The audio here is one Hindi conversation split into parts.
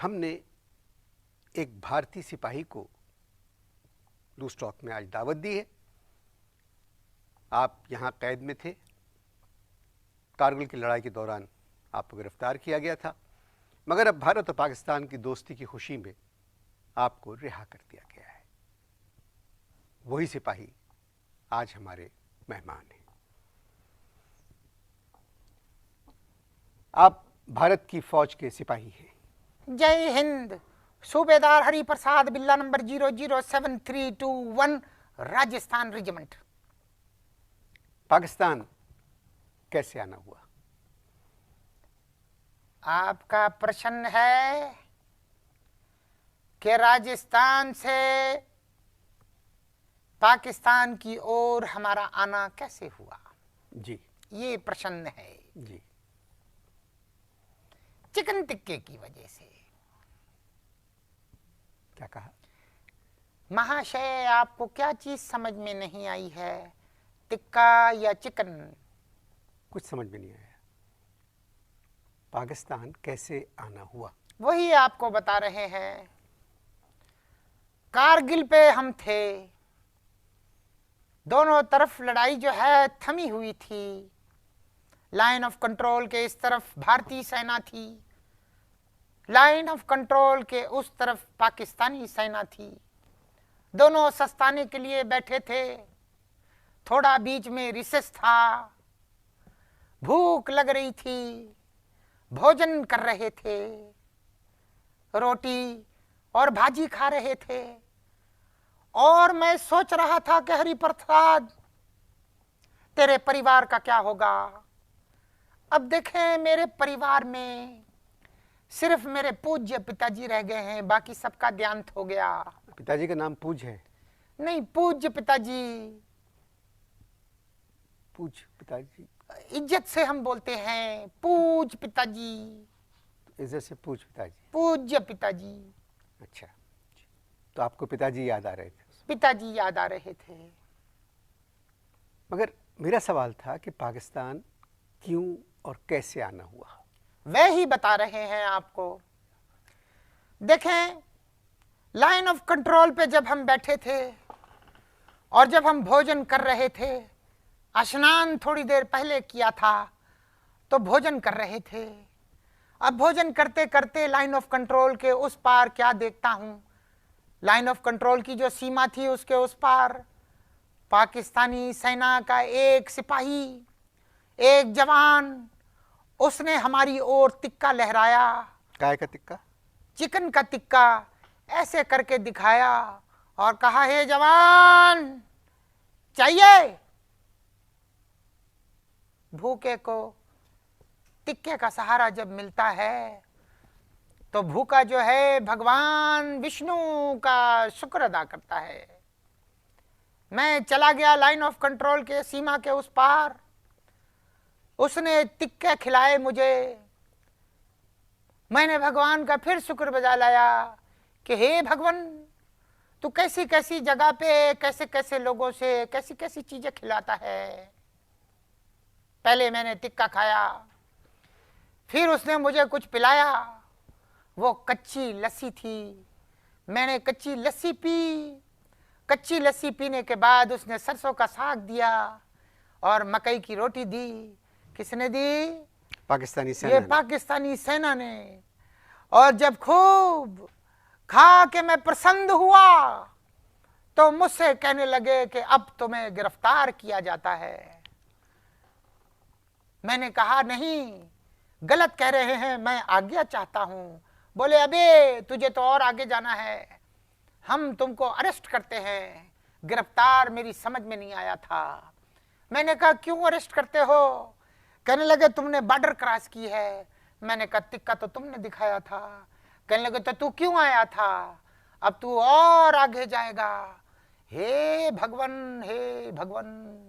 हमने एक भारतीय सिपाही को लूस्टॉक में आज दावत दी है। आप यहाँ कैद में थे। कारगिल की लड़ाई के दौरान आपको गिरफ्तार किया गया था, मगर अब भारत और पाकिस्तान की दोस्ती की खुशी में आपको रिहा कर दिया गया है। वही सिपाही आज हमारे मेहमान हैं। आप भारत की फौज के सिपाही हैं। जय हिंद। सूबेदार हरि प्रसाद बिल्ला नंबर 007321 राजस्थान रेजिमेंट। पाकिस्तान कैसे आना हुआ? आपका प्रश्न है कि राजस्थान से पाकिस्तान की ओर हमारा आना कैसे हुआ। जी, ये प्रश्न है जी। चिकन टिक्के की वजह से। क्या कहा? महाशय, आपको क्या चीज समझ में नहीं आई है, टिक्का या चिकन? कुछ समझ में नहीं आया। पाकिस्तान कैसे आना हुआ? वही आपको बता रहे हैं। कारगिल पे हम थे, दोनों तरफ लड़ाई जो है थमी हुई थी। लाइन ऑफ कंट्रोल के इस तरफ भारतीय सेना थी, लाइन ऑफ कंट्रोल के उस तरफ पाकिस्तानी सेना थी। दोनों सस्ताने के लिए बैठे थे। थोड़ा बीच में रिसेस था, भूख लग रही थी, भोजन कर रहे थे, रोटी और भाजी खा रहे थे। और मैं सोच रहा था कि हरि प्रसाद, तेरे परिवार का क्या होगा। अब देखें, मेरे परिवार में सिर्फ मेरे पूज्य पिताजी रह गए हैं, बाकी सबका देहांत हो गया। पिताजी का नाम पूज है? नहीं, पूज्य पिताजी। पूज पिताजी? इज्जत से हम बोलते हैं पूज पिताजी। इज्जत से पूज पिताजी? पूज्य पिताजी। अच्छा, तो आपको पिताजी याद आ रहे थे? पिताजी याद आ रहे थे। मगर मेरा सवाल था कि पाकिस्तान क्यों और कैसे आना हुआ? वह ही बता रहे हैं आपको। देखें, लाइन ऑफ कंट्रोल पे जब हम बैठे थे और जब हम भोजन कर रहे थे, स्नान थोड़ी देर पहले किया था तो भोजन कर रहे थे। अब भोजन करते करते लाइन ऑफ कंट्रोल के उस पार क्या देखता हूं, लाइन ऑफ कंट्रोल की जो सीमा थी उसके उस पार पाकिस्तानी सेना का एक सिपाही, एक जवान, उसने हमारी ओर तिक्का लहराया। काय का तिक्का? चिकन का तिक्का ऐसे करके दिखाया और कहा, हे जवान, चाहिए? भूखे को तिक्के का सहारा जब मिलता है तो भूखा जो है भगवान विष्णु का शुक्र अदा करता है। मैं चला गया लाइन ऑफ कंट्रोल के सीमा के उस पार। उसने तिक्के खिलाए मुझे। मैंने भगवान का फिर शुक्र बजा लाया कि हे भगवान, तू कैसी कैसी जगह पे कैसे कैसे लोगों से कैसी कैसी चीजें खिलाता है। पहले मैंने टिक्का खाया, फिर उसने मुझे कुछ पिलाया। वो कच्ची लस्सी थी, मैंने कच्ची लस्सी पी। कच्ची लस्सी पीने के बाद उसने सरसों का साग दिया और मकई की रोटी दी। किसने दी? पाकिस्तानी सेना। ये पाकिस्तानी सेना ने। और जब खूब खा के मैं प्रसन्न हुआ तो मुझसे कहने लगे कि अब तुम्हें गिरफ्तार किया जाता है। मैंने कहा, नहीं, गलत कह रहे हैं, मैं आज्ञा चाहता हूं। बोले, अबे तुझे तो और आगे जाना है, हम तुमको अरेस्ट करते हैं। गिरफ्तार मेरी समझ में नहीं आया था। मैंने कहा, क्यों अरेस्ट करते हो? कहने लगे, तुमने बॉर्डर क्रॉस की है। मैंने कहा, तिक्का तो तुमने दिखाया था। कहने लगे, तो तू क्यों आया था? अब तू और आगे जाएगा। हे भगवान, हे भगवान,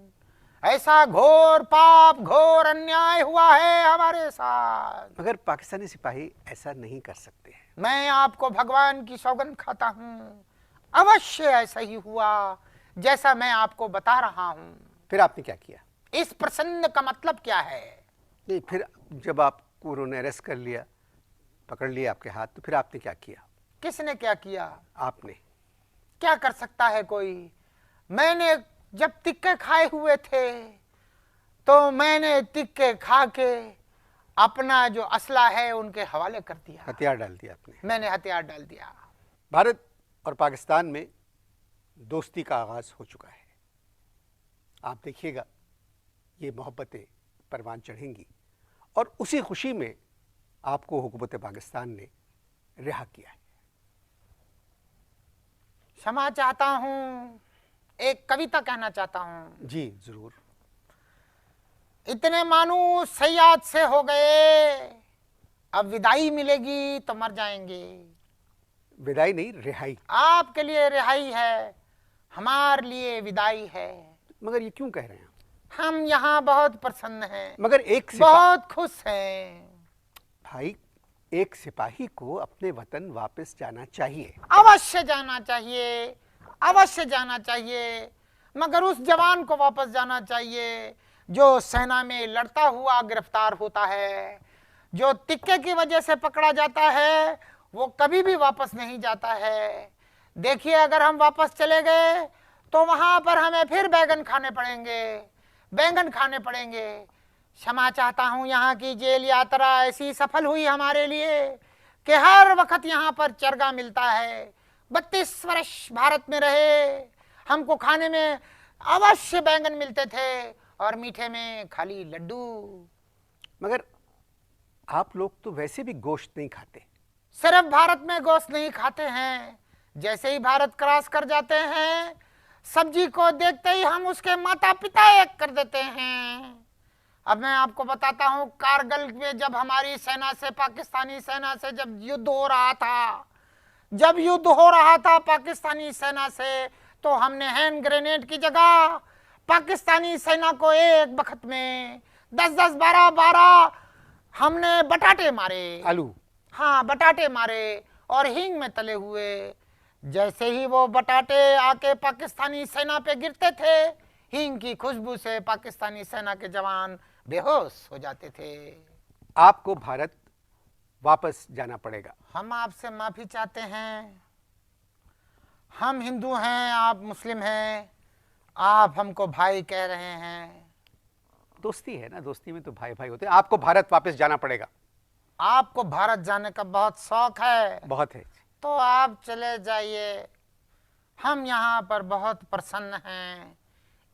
ऐसा घोर पाप, घोर अन्याय हुआ है हमारे साथ। मगर पाकिस्तानी सिपाही ऐसा नहीं कर सकते हैं। मैं आपको भगवान की सौगंध खाता हूँ, अवश्य ऐसा ही हुआ जैसा मैं आपको बता रहा हूँ। फिर आपने क्या किया? इस प्रसन्न का मतलब क्या है? नहीं, फिर जब आपको उन्होंने अरेस्ट कर लिया पकड़ लिए आपके हाथ, तो फिर आपने क्या किया? किसने क्या किया? आपने। क्या कर सकता है कोई? मैंने जब तिक्के खाए हुए थे तो मैंने तिक्के खा के अपना जो असला है उनके हवाले कर दिया। हथियार डाल दिया आपने। मैंने हथियार डाल दिया। भारत और पाकिस्तान में दोस्ती का आगाज हो चुका है। आप देखिएगा ये मोहब्बतें परवान चढ़ेंगी और उसी खुशी में आपको हुकूमत पाकिस्तान ने रिहा किया है। क्षमा चाहता हूं, एक कविता कहना चाहता हूं। जी जरूर। इतने मानूस सयाद से हो गए, अब विदाई मिलेगी तो मर जाएंगे। विदाई नहीं, रिहाई। आपके लिए रिहाई है, हमारे लिए विदाई है। मगर ये क्यों कह रहे हैं? हम यहाँ बहुत प्रसन्न हैं, मगर एक बहुत खुश हैं। भाई, एक सिपाही को अपने वतन वापस जाना चाहिए। अवश्य जाना चाहिए, अवश्य जाना चाहिए, मगर उस जवान को वापस जाना चाहिए जो सेना में लड़ता हुआ गिरफ्तार होता है। जो तिक्के की वजह से पकड़ा जाता है वो कभी भी वापस नहीं जाता है। देखिए, अगर हम वापस चले गए तो वहां पर हमें फिर बैंगन खाने पड़ेंगे, बैंगन खाने पड़ेंगे। क्षमा चाहता हूं, यहाँ की जेल यात्रा ऐसी सफल हुई हमारे लिए कि हर वक्त यहाँ पर चरगा मिलता है। 32 वर्ष भारत में रहे, हमको खाने में अवश्य बैंगन मिलते थे और मीठे में खाली लड्डू। मगर आप लोग तो वैसे भी गोश्त नहीं खाते। सिर्फ भारत में गोश्त नहीं खाते हैं, जैसे ही भारत क्रॉस कर जाते हैं सब्जी को देखते ही हम उसके माता पिता एक कर देते हैं। अब मैं आपको बताता हूं, कारगिल में जब हमारी सेना से, पाकिस्तानी सेना से जब युद्ध हो रहा था, जब युद्ध हो रहा था पाकिस्तानी सेना से, तो हमने हैंड ग्रेनेड की जगह पाकिस्तानी सेना को एक वक्त में 10-10, 12-12 हमने बटाटे मारे। आलू? हाँ, बटाटे मारे और हींग में तले हुए। जैसे ही वो बटाटे आके पाकिस्तानी सेना पे गिरते थे, हींग की खुशबू से पाकिस्तानी सेना के जवान बेहोश हो जाते थे। आपको भारत वापस जाना पड़ेगा। हम आपसे माफी चाहते हैं। हम हिंदू हैं, आप मुस्लिम हैं, आप हमको भाई कह रहे हैं। दोस्ती है ना, दोस्ती में तो भाई भाई होते हैं। आपको भारत वापस जाना पड़ेगा। आपको भारत जाने का बहुत शौक है। बहुत है। तो आप चले जाइए, हम यहाँ पर बहुत प्रसन्न हैं,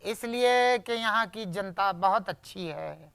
इसलिए कि यहाँ की जनता बहुत अच्छी है।